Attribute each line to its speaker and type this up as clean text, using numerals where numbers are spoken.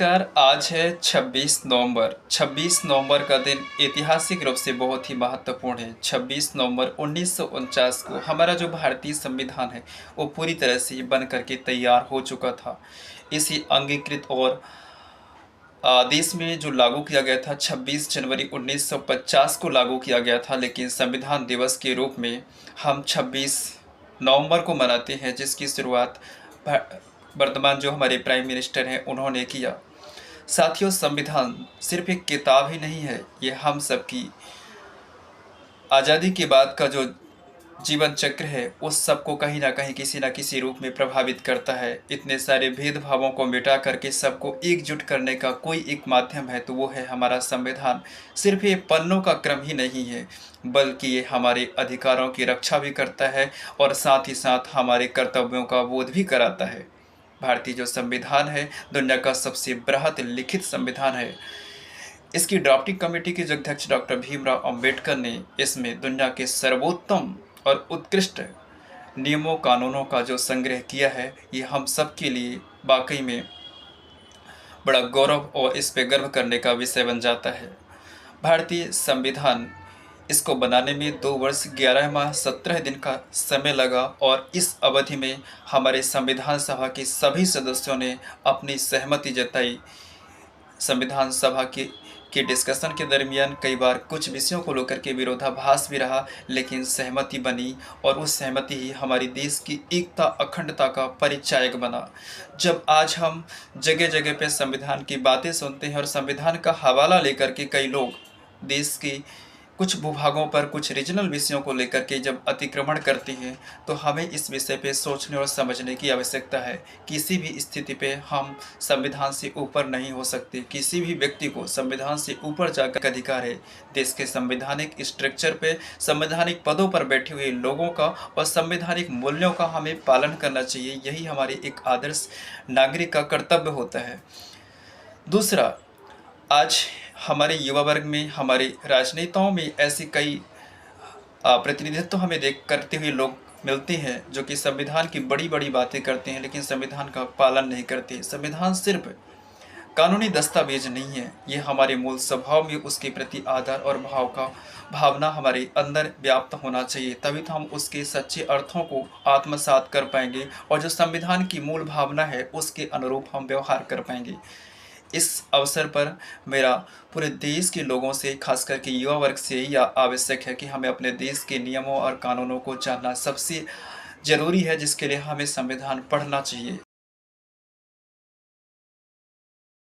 Speaker 1: नमस्कार। आज है 26 नवंबर। 26 नवंबर का दिन ऐतिहासिक रूप से बहुत ही महत्वपूर्ण है। 26 नवंबर 1949 को हमारा जो भारतीय संविधान है वो पूरी तरह से बन करके तैयार हो चुका था। इसी अंगीकृत और देश में जो लागू किया गया था 26 जनवरी 1950 को लागू किया गया था, लेकिन संविधान दिवस के रूप में हम 26 नवंबर को मनाते हैं, जिसकी शुरुआत वर्तमान जो हमारे प्राइम मिनिस्टर हैं उन्होंने किया। साथियों, संविधान सिर्फ एक किताब ही नहीं है, ये हम सबकी आज़ादी के बाद का जो जीवन चक्र है उस सबको कहीं ना कहीं किसी न किसी रूप में प्रभावित करता है। इतने सारे भेदभावों को मिटा करके सबको एकजुट करने का कोई एक माध्यम है तो वो है हमारा संविधान। सिर्फ ये पन्नों का क्रम ही नहीं है, बल्कि ये हमारे अधिकारों की रक्षा भी करता है और साथ ही साथ हमारे कर्तव्यों का बोध भी कराता है। भारतीय जो संविधान है दुनिया का सबसे बृहत लिखित संविधान है। इसकी ड्राफ्टिंग कमेटी के जो अध्यक्ष डॉक्टर भीमराव अंबेडकर ने इसमें दुनिया के सर्वोत्तम और उत्कृष्ट नियमों कानूनों का जो संग्रह किया है, ये हम सब के लिए वाकई में बड़ा गौरव और इस पे गर्व करने का विषय बन जाता है। भारतीय संविधान इसको बनाने में 2 वर्ष 11 माह 17 दिन का समय लगा और इस अवधि में हमारे संविधान सभा के सभी सदस्यों ने अपनी सहमति जताई। संविधान सभा के डिस्कशन के दरमियान कई बार कुछ विषयों को लेकर के विरोधाभास भी रहा, लेकिन सहमति बनी और उस सहमति ही हमारी देश की एकता अखंडता का परिचायक बना। जब आज हम जगह जगह पे संविधान की बातें सुनते हैं और संविधान का हवाला लेकर के कई लोग देश की कुछ भूभागों पर कुछ रीजनल विषयों को लेकर के जब अतिक्रमण करते हैं, तो हमें इस विषय पे सोचने और समझने की आवश्यकता है। किसी भी स्थिति पे हम संविधान से ऊपर नहीं हो सकते। किसी भी व्यक्ति को संविधान से ऊपर जाकर अधिकार है। देश के संवैधानिक स्ट्रक्चर पे संवैधानिक पदों पर बैठे हुए लोगों का और संवैधानिक मूल्यों का हमें पालन करना चाहिए। यही हमारे एक आदर्श नागरिक का कर्तव्य होता है। दूसरा, आज हमारे युवा वर्ग में, हमारे राजनेताओं में ऐसी कई प्रतिनिधित्व हमें देख करते हुए लोग मिलते हैं जो कि संविधान की बड़ी बड़ी बातें करते हैं, लेकिन संविधान का पालन नहीं करते। संविधान सिर्फ कानूनी दस्तावेज नहीं है, ये हमारे मूल स्वभाव में उसके प्रति आदर और भावना हमारे अंदर व्याप्त होना चाहिए। तभी तो हम उसके सच्चे अर्थों को आत्मसात कर पाएंगे और जो संविधान की मूल भावना है उसके अनुरूप हम व्यवहार कर पाएंगे। इस अवसर पर मेरा पूरे देश के लोगों से, खास करके युवा वर्ग से यह आवश्यक है कि हमें अपने देश के नियमों और कानूनों को जानना सबसे ज़रूरी है, जिसके लिए हमें संविधान पढ़ना चाहिए।